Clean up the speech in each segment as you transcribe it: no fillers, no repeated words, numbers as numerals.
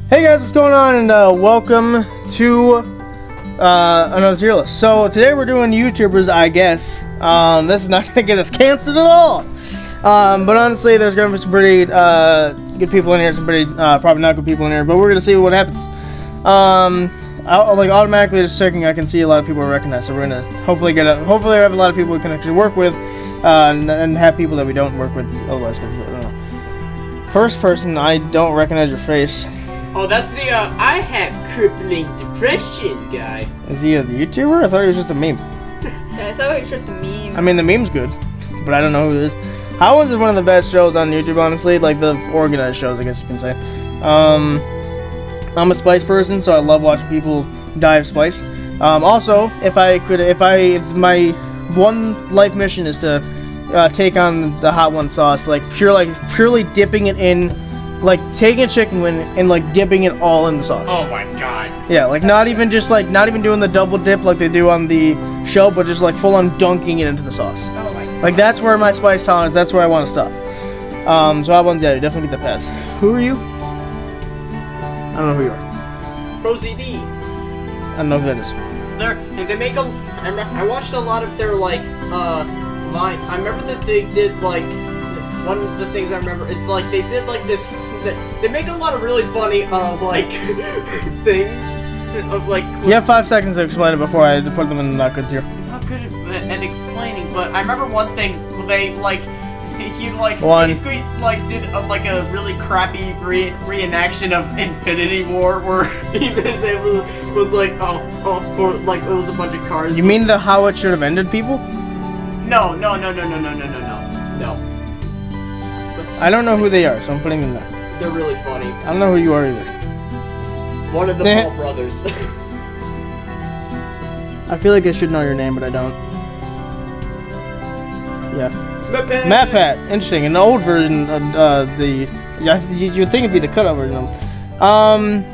Hey guys, what's going on? And welcome to another tier list. So today we're doing YouTubers, I guess. This is not going to get us canceled at all. But honestly, there's going to be some pretty good people in here, some pretty probably not good people in here. But we're going to see what happens. Like automatically just checking, I can see a lot of people I recognize. So we're going to hopefully hopefully have a lot of people we can actually work with, and have people that we don't work with otherwise. Because first person, I don't recognize your face. Oh, that's the, I have crippling depression guy. Is he a YouTuber? I thought he was just a meme. Yeah, I thought it was just a meme. I mean, the meme's good, but I don't know who it is. How is one of the best shows on YouTube, honestly? Like, the organized shows, I guess you can say. I'm a spice person, so I love watching people die of spice. Also, if my one life mission is to take on the Hot One sauce, like, purely dipping it in, like taking a chicken wing and like dipping it all in the sauce. Oh my god. Yeah, like not even doing the double dip like they do on the show, but just like full on dunking it into the sauce. Oh my god. Like that's where my spice tolerance, that's where I want to stop. So Hot Ones, yeah, you definitely get the pass. Who are you? I don't know who you are. ProZD. I don't know who that is. They make I watched a lot of their like line. I remember that they did like one of the things I remember is like they did like this. They make a lot of really funny like things of like. You have 5 seconds to explain it before I put them in the not good tier. I'm not good at explaining, but I remember one thing they like. He like basically like did a really crappy reenaction of Infinity War where he was like or like it was a bunch of cars. You mean the how it should have ended people? No. I don't know who they are, so I'm putting them there. They're really funny. I don't know who you are either. One of the Paul brothers. I feel like I should know your name, but I don't. Yeah. MatPat. Interesting. An old version of you'd think it'd be the cutout version of them.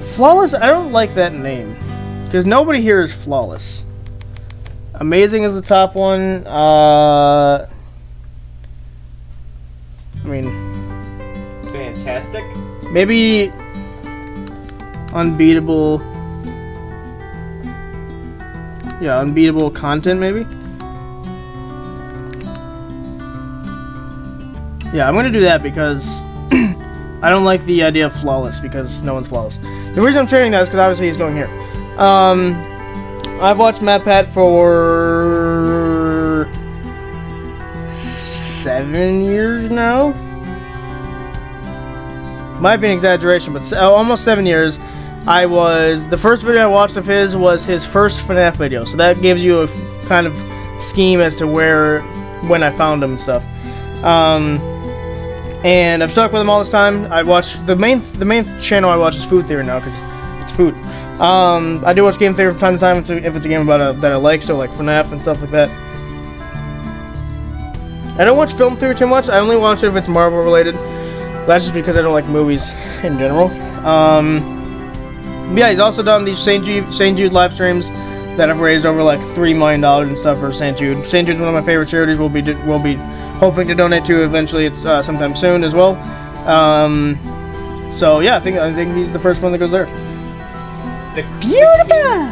Flawless, I don't like that name. Because nobody here is flawless. Amazing is the top one. I mean, fantastic. Maybe unbeatable. Yeah, unbeatable content, maybe. Yeah, I'm gonna do that because I don't like the idea of flawless because no one's flawless. The reason I'm trading that is because obviously he's going here. I've watched MatPat for 7 years now. Might be an exaggeration, but almost 7 years. The first video I watched of his was his first FNAF video, so that gives you a kind of scheme as to when I found him and stuff. And I've stuck with him all this time. I watch the main channel I watch is Food Theory now because it's food. I do watch Game Theory from time to time if it's a game that I like, so like FNAF and stuff like that. I don't watch Film Theory too much. I only watch it if it's Marvel related. That's just because I don't like movies in general. Yeah, he's also done these St. Jude live streams that have raised over like $3 million and stuff for St. Jude. St. Jude's one of my favorite charities. We'll be hoping to donate to eventually. It's sometime soon as well. So yeah, I think he's the first one that goes there. Beautiful.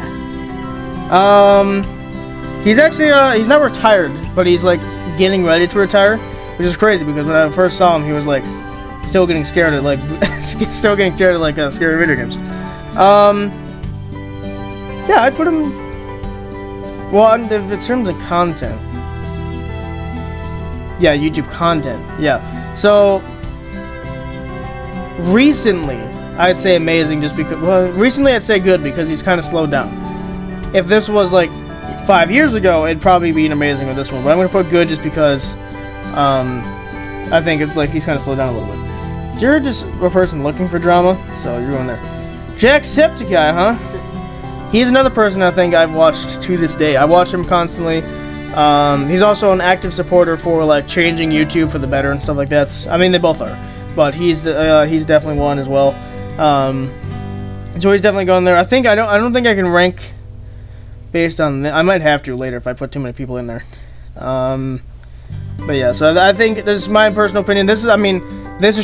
He's actually he's not retired, but he's like getting ready to retire, which is crazy because when I first saw him, he was like still getting scared at scary video games. Yeah, I'd put him. Well, if it's terms of content. Yeah, YouTube content. Yeah. So recently, I'd say amazing just because. Well, recently I'd say good because he's kind of slowed down. If this was like 5 years ago, it'd probably be an amazing with this one. But I'm gonna put good just because I think it's like he's kind of slowed down a little bit. You're just a person looking for drama, so you're going there. Jacksepticeye, huh? He's another person I think I've watched to this day. I watch him constantly. He's also an active supporter for like changing YouTube for the better and stuff like that. I mean, they both are, but he's definitely one as well. So he's definitely going there. I don't think I can rank based on. I might have to later if I put too many people in there. But yeah, so I think this is my personal opinion. This is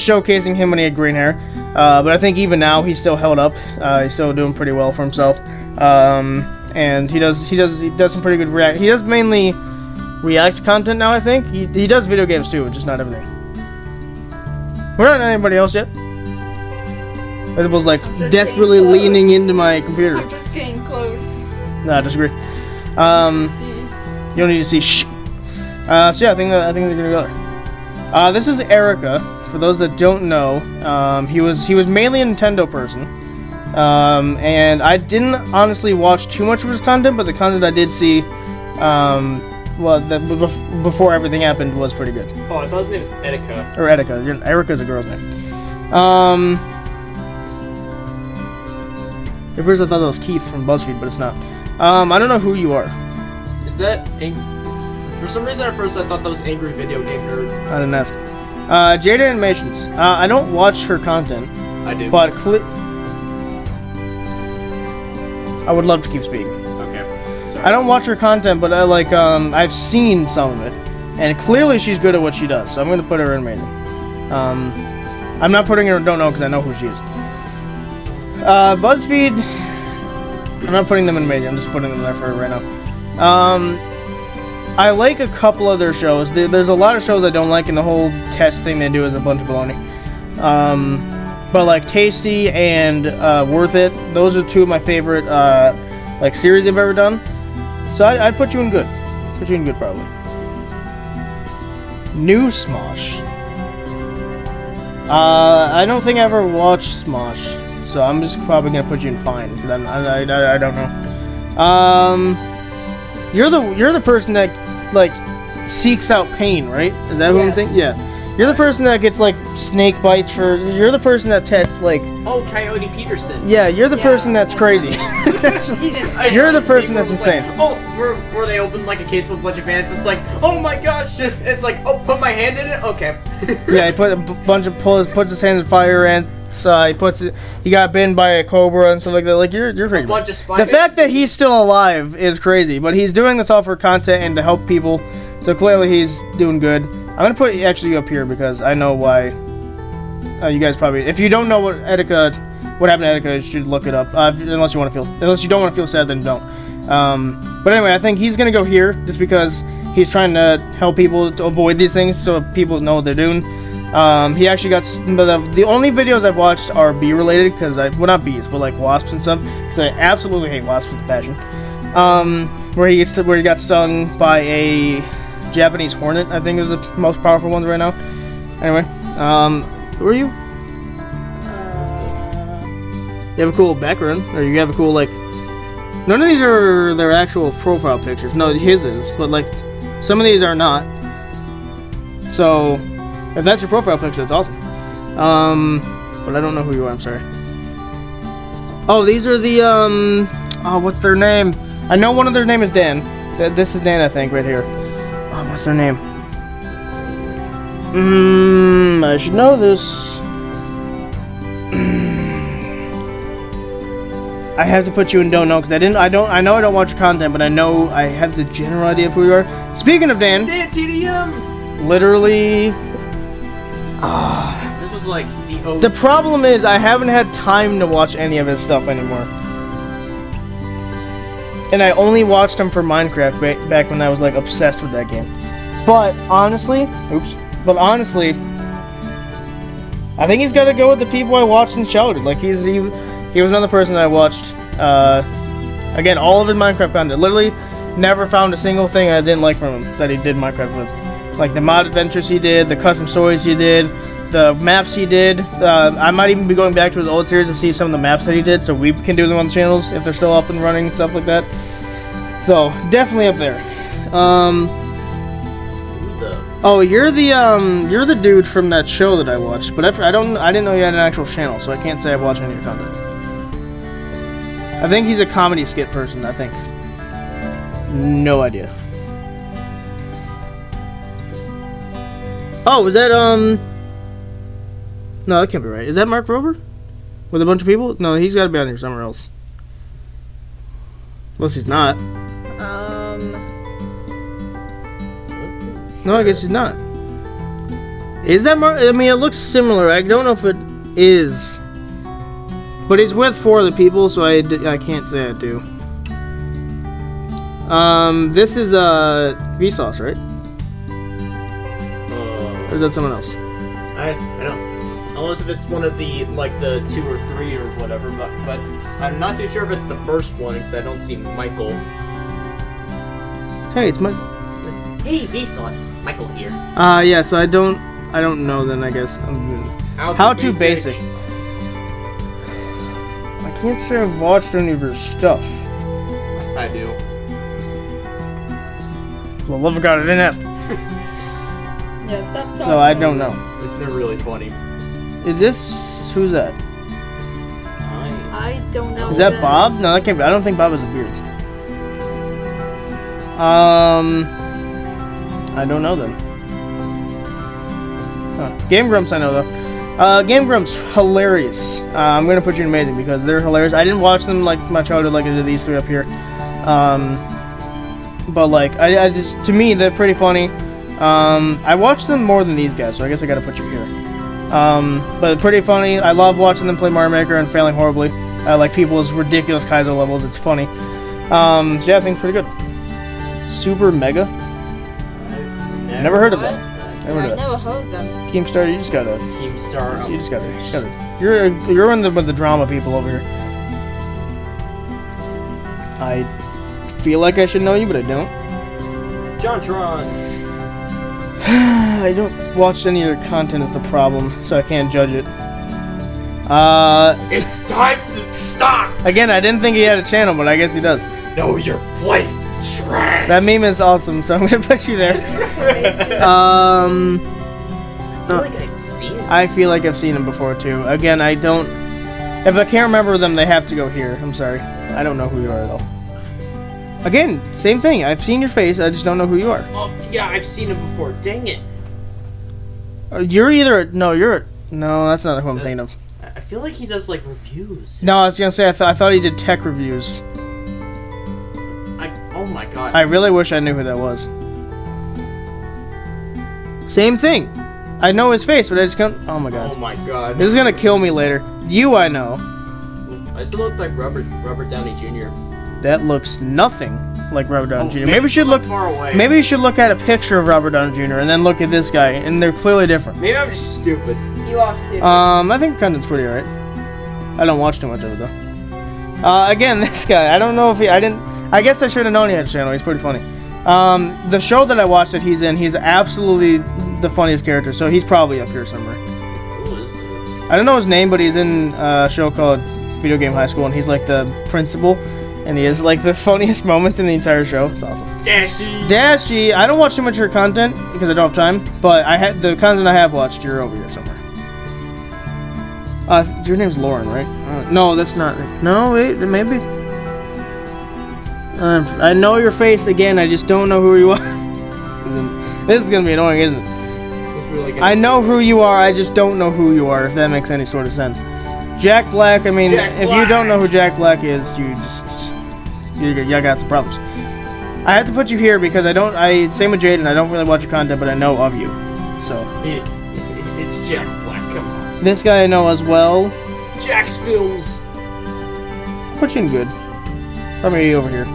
showcasing him when he had green hair. But I think even now he's still held up. He's still doing pretty well for himself. And he does some pretty good react. He does mainly react content now. I think he does video games too, just not everything. We're not on anybody else yet. I was like desperately leaning into my computer. I'm just getting close. No, I disagree. You don't need to see. Shh. So yeah, I think they're gonna go there. This is Erica. For those that don't know, he was mainly a Nintendo person, and I didn't honestly watch too much of his content, but the content I did see, before everything happened, was pretty good. Oh, I thought his name was Etika. Or Etika. Erica's a girl's name. At first I thought that was Keith from BuzzFeed, but it's not. I don't know who you are. Is that... For some reason at first I thought that was Angry Video Game Nerd. I didn't ask. Jada Animations. I don't watch her content. I do. But I would love to keep speaking. Okay. Sorry. I don't watch her content, but I've seen some of it, and clearly she's good at what she does. So I'm gonna put her in amazing. I'm not putting her in don't know because I know who she is. BuzzFeed. I'm not putting them in amazing. I'm just putting them there for right now. I like a couple of their shows. There's a lot of shows I don't like, and the whole test thing they do is a bunch of baloney. But like Tasty and Worth It, those are two of my favorite like series I've ever done. So I'd put you in good. Put you in good probably. New Smosh. I don't think I ever watched Smosh, so I'm just probably gonna put you in fine. But I don't know. You're the person that like seeks out pain, right? Is that who I'm thinking? Yeah. You're the person that gets like snake bites for. You're the person that tests like. Oh, Coyote Peterson. Yeah, you're the person that's crazy. Essentially, you're the person that's insane. Like, oh, where they open like a case with a bunch of fans. It's like, oh my gosh! It's like, oh, put my hand in it. Okay. Yeah, he put a bunch of puts his hand in fire and. He got bitten by a cobra and stuff like that. Like you're crazy. A bunch of spy the fact that he's still alive is crazy, but he's doing this all for content and to help people. So clearly he's doing good. I'm gonna put actually up here because I know why. You guys probably, if you don't know what happened to Etika, you should look it up. Unless you don't want to feel sad, then don't. But anyway, I think he's gonna go here just because he's trying to help people to avoid these things, so people know what they're doing. He actually got the only videos I've watched are bee related because well, not bees, but like wasps and stuff. Because I absolutely hate wasps with a passion. Where he got stung by a Japanese hornet, I think is the most powerful ones right now. Anyway, who are you? You have a cool background, or you have a cool like. None of these are their actual profile pictures. No, his is, but like some of these are not. So. If that's your profile picture, that's awesome. But I don't know who you are, I'm sorry. Oh, these are the, what's their name? I know one of their name is Dan. This is Dan, I think, right here. Oh, what's their name? I should know this. I have to put you in don't know, because I know I don't watch your content, but I know I have the general idea of who you are. Speaking of Dan. Dan TDM! Literally... This was like the OG. The problem is I haven't had time to watch any of his stuff anymore. And I only watched him for Minecraft back when I was like obsessed with that game. But honestly, I think he's got to go with the people I watched in childhood. Like he was another person that I watched. Again, all of his Minecraft content. Literally, never found a single thing I didn't like from him that he did Minecraft with. Like the mod adventures he did, the custom stories he did, the maps he did. I might even be going back to his old series to see some of the maps that he did, so we can do them on the channels if they're still up and running and stuff like that. So definitely up there. Oh, you're the dude from that show that I watched, but I didn't know you had an actual channel, so I can't say I've watched any of your content. I think he's a comedy skit person. I think. No idea. Oh, is that, no, that can't be right. Is that Mark Rover? With a bunch of people? No, he's gotta be on here somewhere else. Unless he's not. No, I guess he's not. Is that Mark? I mean, it looks similar. I don't know if it is. But he's with 4 other people, so I can't say I do. This is Vsauce, right? Or is that someone else? I don't. Unless if it's one of the like the 2 or 3 or whatever, but I'm not too sure if it's the first one because I don't see Michael. Hey, it's Michael. Hey, Vsauce, Michael here. Yeah. So I don't know then. I guess. How to basic. I can't say I've watched any of your stuff. I do. For the love of God, I didn't ask. Yeah, stop talking. So I don't know. They're really funny. Is this who's that? I don't know. Is that Bob? No, that can't be. I don't think Bob has a beard. I don't know them. Huh. Game Grumps I know though. Game Grumps, hilarious. I'm gonna put you in amazing because they're hilarious. I didn't watch them like my childhood like I did these 3 up here. But like I just, to me they're pretty funny. I watched them more than these guys, so I guess I gotta put you here. But pretty funny. I love watching them play Mario Maker and failing horribly. Like people's ridiculous Kaizo levels. It's funny. So yeah, I think it's pretty good. Super Mega. I've Never heard of What? them. I Never never heard them. Keemstar, you just gotta. Keemstar. You just gotta. You're in with the drama people over here. I feel like I should know you, but I don't. JonTron. I don't watch any of your content is the problem, so I can't judge it. It's time to stop. Again, I didn't think he had a channel, but I guess he does. Know your place. Trash. That meme is awesome, so I'm gonna put you there. I feel like I've seen him before too. Again, I don't. If I can't remember them, they have to go here. I'm sorry. I don't know who you are though. Again, same thing. I've seen your face. I just don't know who you are. Oh yeah, I've seen him before. Dang it. You're either no, that's not who I'm thinking of. I feel like he does like reviews. No, I was gonna say I thought he did tech reviews. Oh my god. I really wish I knew who that was. Same thing. I know his face, but I just can't. Oh my god. Oh my god. This is gonna kill me later. You, I know. I still look like Robert Downey Jr. That looks nothing like Robert Downey Jr. Maybe Maybe we should look far away. Maybe you should look at a picture of Robert Downey Jr. and then look at this guy, and they're clearly different. Maybe I'm just stupid. You are stupid. I think content's pretty alright. I don't watch too much of it though. Again, this guy. I don't know if I guess I should have known he had a channel. He's pretty funny. The show that I watched that he's in, he's absolutely the funniest character. So he's probably up here somewhere. Who is that? I don't know his name, but he's in a show called Video Game High School, and he's like the principal. And he has like the funniest moments in the entire show. It's awesome. Dashy. I don't watch too much of your content because I don't have time. But the content I have watched. You're over here somewhere. Your name's Lauren, right? No, that's not. No, wait, maybe. I know your face again. I just don't know who you are. This is gonna be annoying, isn't it? Really I know who you are. I just don't know who you are. If that makes any sort of sense. Jack Black. I mean, if you don't know who Jack Black is, you got some problems. I had to put you here because same with Jaden. I don't really watch your content, but I know of you. So it's Jack Black. Come on. This guy I know as well. Jack's Films. Put you in good. Probably over here.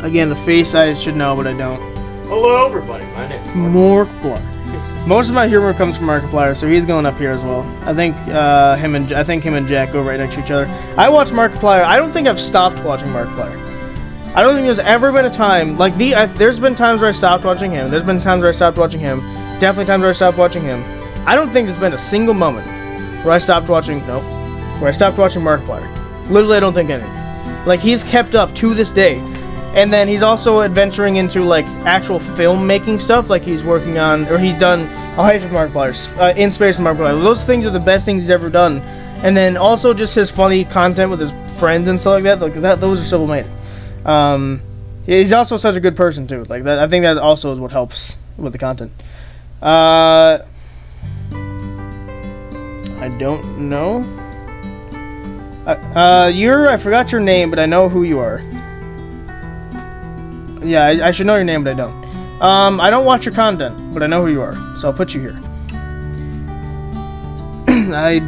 Again, the face I should know, but I don't. Hello, everybody. My name's Markiplier. Most of my humor comes from Markiplier, so he's going up here as well. I think him and Jack go right next to each other. I watch Markiplier. I don't think I've stopped watching Markiplier. I don't think there's ever been a time like there's been times where I stopped watching him. There's been times where I stopped watching him. Definitely times where I stopped watching him. I don't think there's been a single moment where I stopped watching. No, where I stopped watching Markiplier. Literally, I don't think any. Like he's kept up to this day. And then he's also adventuring into like actual filmmaking stuff, like he's working on, or he's done a heist with Markiplier, Inspiration with Markiplier. Those things are the best things he's ever done. And then also just his funny content with his friends and stuff like that. Like that, those are so made. He's also such a good person too. Like that, I think that also is what helps with the content. I don't know. I forgot your name, but I know who you are. Yeah, I should know your name, but I don't. I don't watch your content, but I know who you are, so I'll put you here. I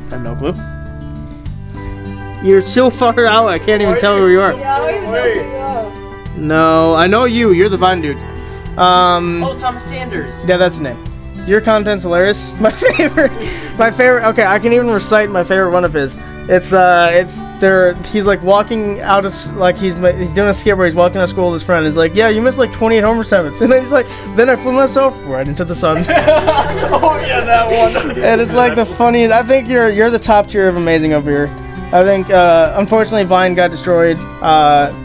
have no clue. You're so far out, I can't even tell who you are. Yeah, I don't even know who you are. No, I know you. You're the Vine dude. Oh, Thomas Sanders. Yeah, that's his name. Your content's hilarious. My favorite. Okay, I can even recite my favorite one of his. It's there. He's like walking out of like he's doing a skit where he's walking out of school with his friend. He's like, yeah, you missed like 28 homework assignments, and then he's like, then I flew myself right into the sun. Oh yeah, that one. And it's like the funniest. I think you're the top tier of amazing over here. I think unfortunately Vine got destroyed.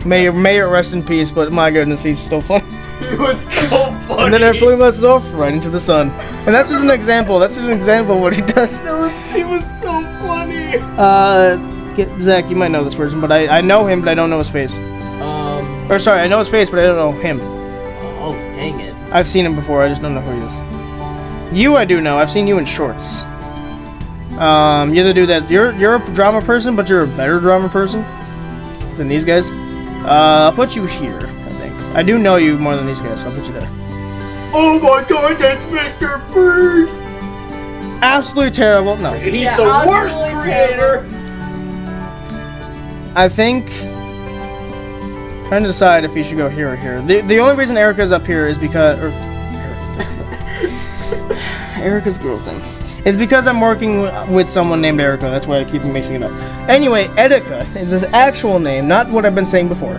May it rest in peace. But my goodness, he's still funny. It was so funny. And then I flew myself right into the sun. And that's just an example. That's just an example of what he does. It was so funny. Zach, you might know this person, but I know him, but I don't know his face. Or sorry, I know his face, but I don't know him. Oh, dang it. I've seen him before, I just don't know who he is. You, I do know. I've seen you in shorts. You're the dude that you're a drama person, but you're a better drama person than these guys. I'll put you here. I do know you more than these guys, so I'll put you there. Oh my god, that's Mr. Beast! Absolutely terrible. No. He's the worst creator! I think... trying to decide if he should go here or here. The only reason Erica's up here is because... Erica's girl's name. It's because I'm working with someone named Erica. That's why I keep mixing it up. Anyway, Etika is his actual name, not what I've been saying before.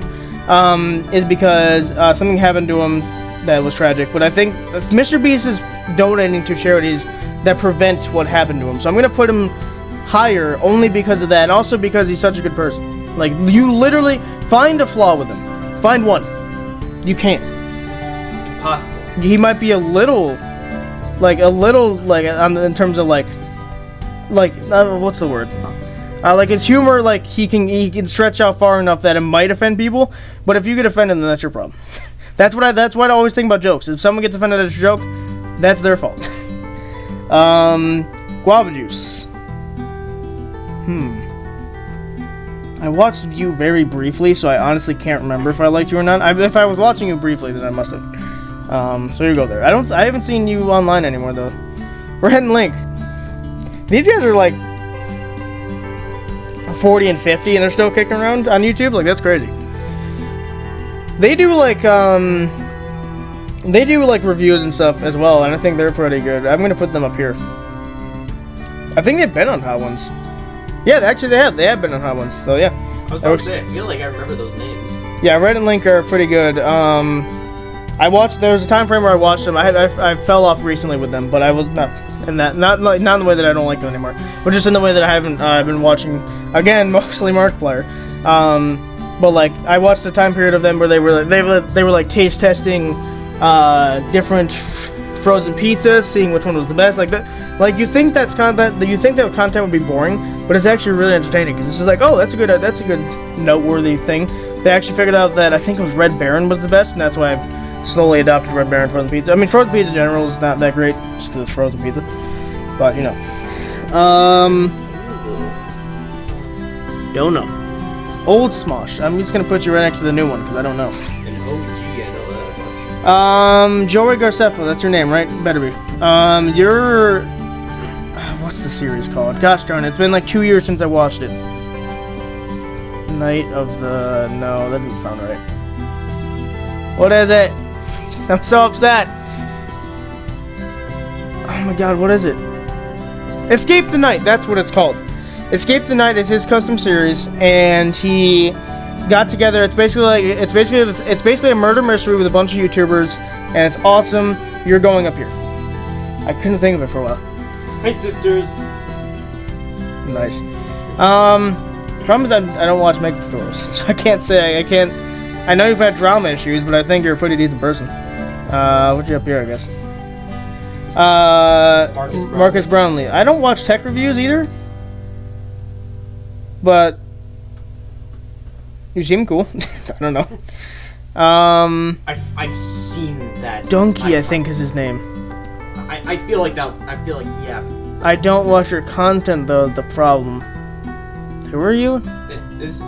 Is because something happened to him that was tragic. But I think Mr. Beast is donating to charities that prevent what happened to him. So I'm going to put him higher only because of that, and also because he's such a good person. Like, you literally find a flaw with him. Find one. You can't. Impossible. He might be a little in terms of what's the word? Like his humor, like he can stretch out far enough that it might offend people. But if you get offended, then that's your problem. that's what I always think about jokes. If someone gets offended at a joke, that's their fault. Guava juice. I watched you very briefly, so I honestly can't remember if I liked you or not. If I was watching you briefly, then I must have. So you go there. I haven't seen you online anymore though. We're heading Link. These guys are like 40 and 50 and they're still kicking around on YouTube. Like, that's crazy. They do like reviews and stuff as well, and I think they're pretty good. I'm gonna put them up here. I think they've been on Hot Ones. Yeah, actually they have been on Hot Ones. So yeah. I was about to say, I feel like I remember those names. Yeah, Red and Link are pretty good. There was a time frame where I watched them. I fell off recently with them, but I was not in that, not in the way that I don't like them anymore, but just in the way that I haven't. I've been watching again, mostly Markiplier. But like I watched a time period of them where they were like taste testing different frozen pizzas, seeing which one was the best. Like that, like you think that's content. You think that content would be boring, but it's actually really entertaining because it's just like, oh, that's a good noteworthy thing. They actually figured out that I think it was Red Baron was the best, and that's why I've slowly adopted Red Baron frozen pizza. I mean, frozen pizza in general is not that great, just because it's frozen pizza. But, you know. Don't know. Old Smosh. I'm just going to put you right next to the new one, because I don't know. An OG, I know that much. Joey Garcefo, that's your name, right? Better be. You're... what's the series called? Gosh darn it, it's been like 2 years since I watched it. Night of the... No, that doesn't sound right. What is it? I'm so upset. Oh my god, what is it? Escape the Night, that's what it's called. Escape the Night is his custom series, and he got together. It's basically a murder mystery with a bunch of YouTubers, and it's awesome. You're going up here. I couldn't think of it for a while. Hey sisters. Nice. Problem is I don't watch makeup tutorials, so I can't say. I know you've had drama issues, but I think you're a pretty decent person. What you up here, I guess? Marcus Brownlee. I don't watch tech reviews either, but you seem cool. I don't know. I've seen that. Donkey, I think is his name. I feel like that. I feel like, yeah. I don't watch your content though. The problem. Who are you? It's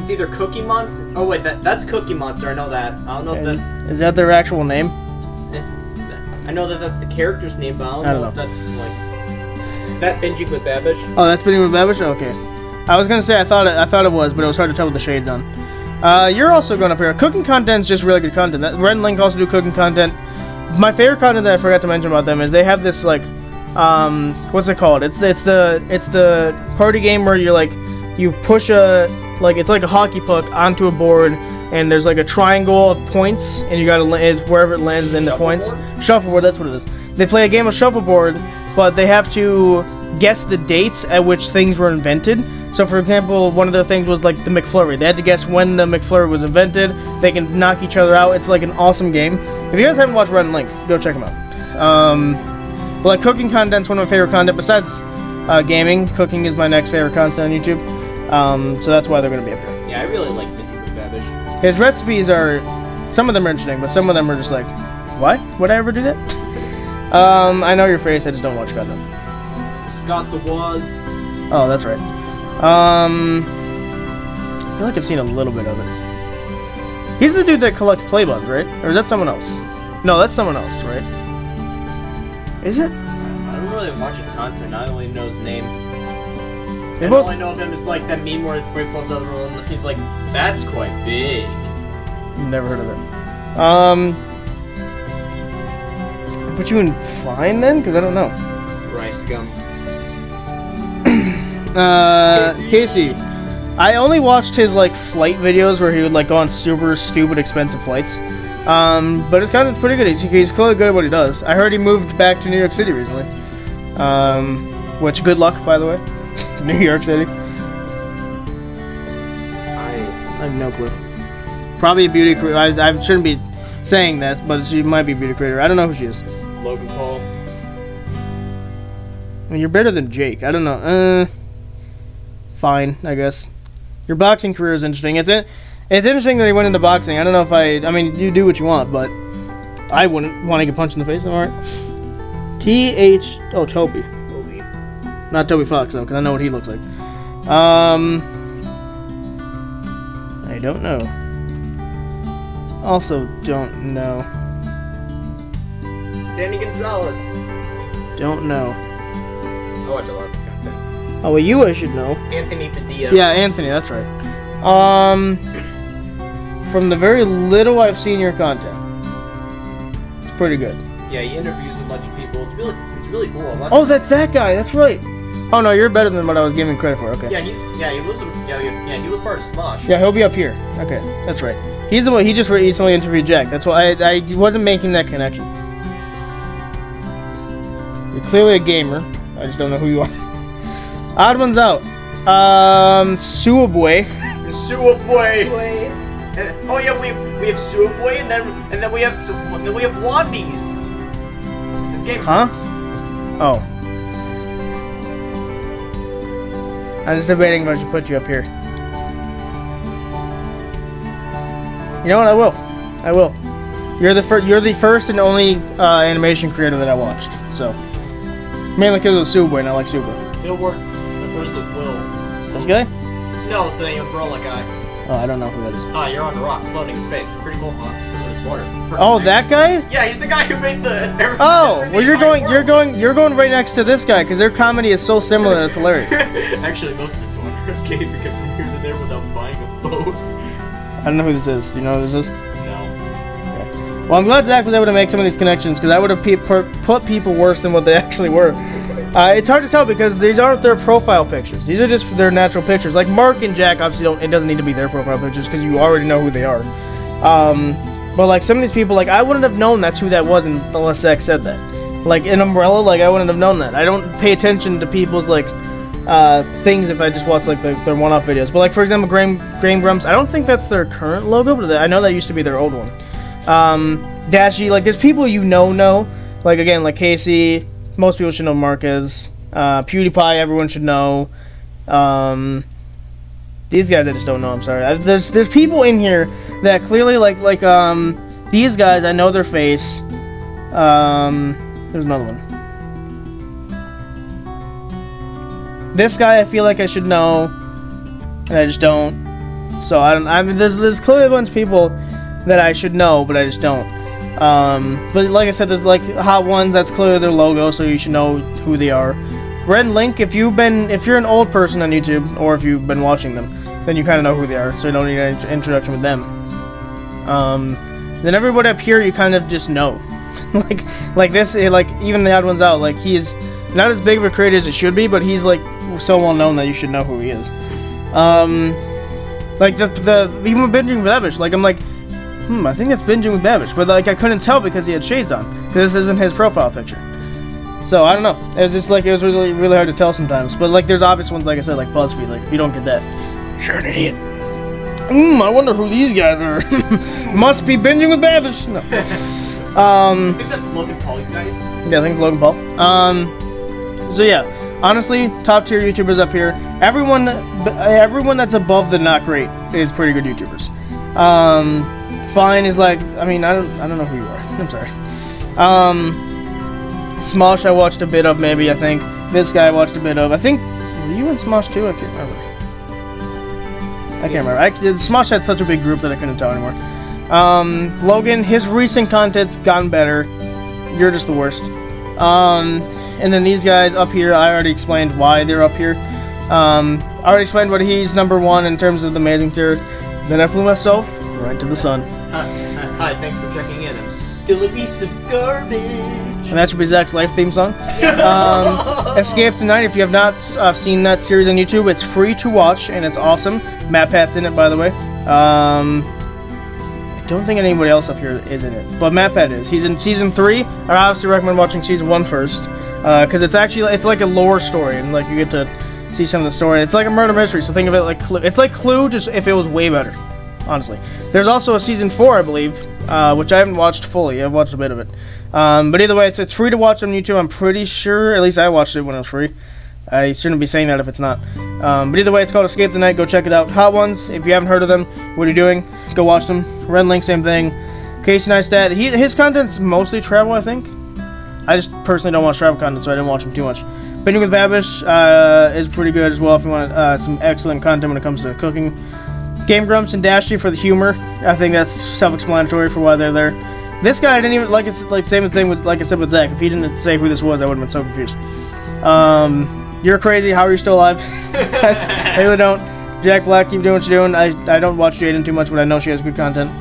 either Cookie Monster. Oh wait, that's Cookie Monster. I know that. I don't know if that. Is that their actual name? I know that that's the character's name, but I don't know if that's like. that binging with Babish? Oh, that's binging with Babish? Okay. I was gonna say I thought it was, but it was hard to tell with the shades on. You're also going up here. Cooking content's just really good content. Red and Link also do cooking content. My favorite content that I forgot to mention about them is they have this like, what's it called? It's the party game where you're like, you push it's like a hockey puck onto a board, and there's like a triangle of points, and you gotta it's wherever it lands in the points. Shuffleboard, that's what it is. They play a game of shuffleboard, but they have to guess the dates at which things were invented. So, for example, one of their things was like the McFlurry. They had to guess when the McFlurry was invented. They can knock each other out. It's like an awesome game. If you guys haven't watched Red and Link, go check them out. But like cooking content's one of my favorite content. Besides gaming, cooking is my next favorite content on YouTube. So that's why they're going to be up here. Yeah, I really like Binging with Babish. His recipes are, some of them are interesting, but some of them are just like, why? Would I ever do that? I know your face, I just don't watch content. Scott the Was. Oh, that's right. I feel like I've seen a little bit of it. He's the dude that collects play buttons, right? Or is that someone else? No, that's someone else, right? Is it? I don't really watch his content. I only know his name. And all I know of him is like that meme where he pulls out the roll and he's like, "That's quite big." Never heard of it. Put you in fine then, because I don't know. Rice scum. Casey. I only watched his like flight videos where he would like go on super stupid expensive flights. But his content's pretty good. He's clearly good at what he does. I heard he moved back to New York City recently. Which good luck, by the way, to New York City. I have no clue. Probably a beauty creator. I shouldn't be saying this, but she might be a beauty creator. I don't know who she is. Logan Paul. I mean, you're better than Jake. I don't know. Fine, I guess. Your boxing career is interesting. It's interesting that he went into boxing. I don't know if I mean, you do what you want, but I wouldn't want to get punched in the face. All right. Toby. Not Toby Fox though, because I know what he looks like. I don't know. Also, don't know. Danny Gonzalez. Don't know. I watch a lot of this kind of thing. Oh, well, I should know. Anthony Padilla. Yeah, Anthony, that's right. From the very little I've seen your content, it's pretty good. Yeah, he interviews a bunch of people. It's really cool. Oh, that's that guy. That's right. Oh no, you're better than what I was giving credit for. Okay. Yeah, he was part of Smosh. Yeah, he'll be up here. Okay, that's right. He's the one. He just recently interviewed Jack. That's why I wasn't making that connection. You're clearly a gamer. I just don't know who you are. Odd one's out. Suaboy. Suaboy. Oh yeah, we have Suaboy, and then we have Wandies. It's Game Grumps. Oh. I was debating if I should put you up here. You know what? I will. You're the first and only animation creator that I watched. So mainly because of Subaru, and I like Subaru. It works. What is it, Will? This guy? No, the umbrella guy. Oh, I don't know who that is. Ah, you're on a rock, floating in space. Pretty cool, huh? It's water. Oh, that guy? Yeah, he's the guy who made the. Oh, well, you're going right next to this guy because their comedy is so similar that it's hilarious. Actually, most of it's water. Okay, we get from here to there without buying a boat. I don't know who this is. Do you know who this is? No. Okay. Well, I'm glad Zach was able to make some of these connections because I would have put people worse than what they actually were. It's hard to tell because these aren't their profile pictures. These are just their natural pictures. Like Mark and Jack, obviously it doesn't need to be their profile pictures because you already know who they are. But like some of these people, like I wouldn't have known that's who that was unless Zach said that. Like an umbrella, like I wouldn't have known that. I don't pay attention to people's like things if I just watch like their one-off videos. But like for example, Game Grumps, I don't think that's their current logo, but I know that used to be their old one. Dashy, like there's people you know. Like again, like Casey. Most people should know Marquez. PewDiePie, everyone should know. These guys I just don't know, I'm sorry. There's people in here that clearly like these guys, I know their face. There's another one. This guy I feel like I should know, and I just don't. So there's clearly a bunch of people that I should know, but I just don't. But like I said, there's like Hot Ones, that's clearly their logo, so you should know who they are. Red Link, if you're an old person on YouTube, or if you've been watching them, then you kind of know who they are, so you don't need an introduction with them. Then everybody up here, you kind of just know. like this, like, even the odd ones out, like, he's not as big of a creator as it should be, but he's, like, so well known that you should know who he is. Like, even with Binging with Babish, like, I'm like, I think that's Binging with Babish, but, like, I couldn't tell because he had shades on, because this isn't his profile picture. So, I don't know, it was just, like, it was really, really hard to tell sometimes, but, like, there's obvious ones, like I said, like BuzzFeed, like, if you don't get that, you're an idiot. I wonder who these guys are. Must be Binging with Babish. No. I think that's Logan Paul, you guys. Yeah, I think it's Logan Paul. So yeah, honestly, top tier YouTubers up here. Everyone that's above the not great is pretty good YouTubers. Fine is like, I mean, I don't know who you are. I'm sorry. Smosh I watched a bit of, maybe, I think. This guy I watched a bit of. I think, were you in Smosh too? I can't remember. Smosh had such a big group that I couldn't tell anymore. Logan, his recent content's gotten better. You're just the worst. And then these guys up here, I already explained why they're up here. I already explained what he's number one in terms of the amazing tier. Then I flew myself right to the sun. Hi, thanks for checking in. I'm still a piece of garbage. And that should be Zach's life theme song. Escape the Night, if you have not seen that series on YouTube, it's free to watch, and it's awesome. Matt Pat's in it, by the way. I don't think anybody else up here is in it, but Matt Pat is. He's in Season 3. I obviously recommend watching Season 1 first, because it's like a lore story, and like you get to see some of the story. It's like a murder mystery, so think of it like Clue. It's like Clue, just if it was way better, honestly. There's also a Season 4, I believe, which I haven't watched fully. I've watched a bit of it. But either way, it's free to watch on YouTube. I'm pretty sure, at least I watched it when it was free. I shouldn't be saying that if it's not. But either way, it's called Escape the Night. Go check it out. Hot Ones, if you haven't heard of them, what are you doing? Go watch them. Red Link, same thing. Casey Neistat, his content's mostly travel, I think. I just personally don't watch travel content, so I didn't watch him too much. Binging with Babish is pretty good as well if you want some excellent content when it comes to cooking. Game Grumps and Dashy for the humor. I think that's self-explanatory for why they're there. This guy I didn't even like same thing with, like I said with Zach. If he didn't say who this was, I would have been so confused. You're crazy. How are you still alive? I really don't. Jack Black, keep doing what you're doing. I don't watch Jaden too much, but I know she has good content.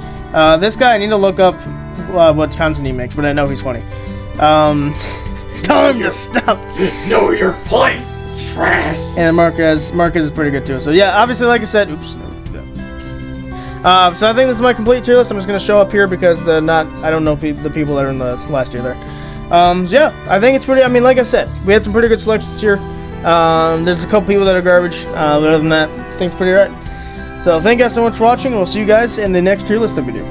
This guy, I need to look up what content he makes, but I know he's funny. It's time to stop. Know your place, trash. And Marquez is pretty good too. So yeah, obviously, like I said, oops. So I think this is my complete tier list. I'm just gonna show up here because I don't know the people that are in the last tier there. So yeah, I think it's pretty. I mean, like I said, we had some pretty good selections here. There's a couple people that are garbage. But other than that, I think it's pretty right. So thank you guys so much for watching. We'll see you guys in the next tier list video.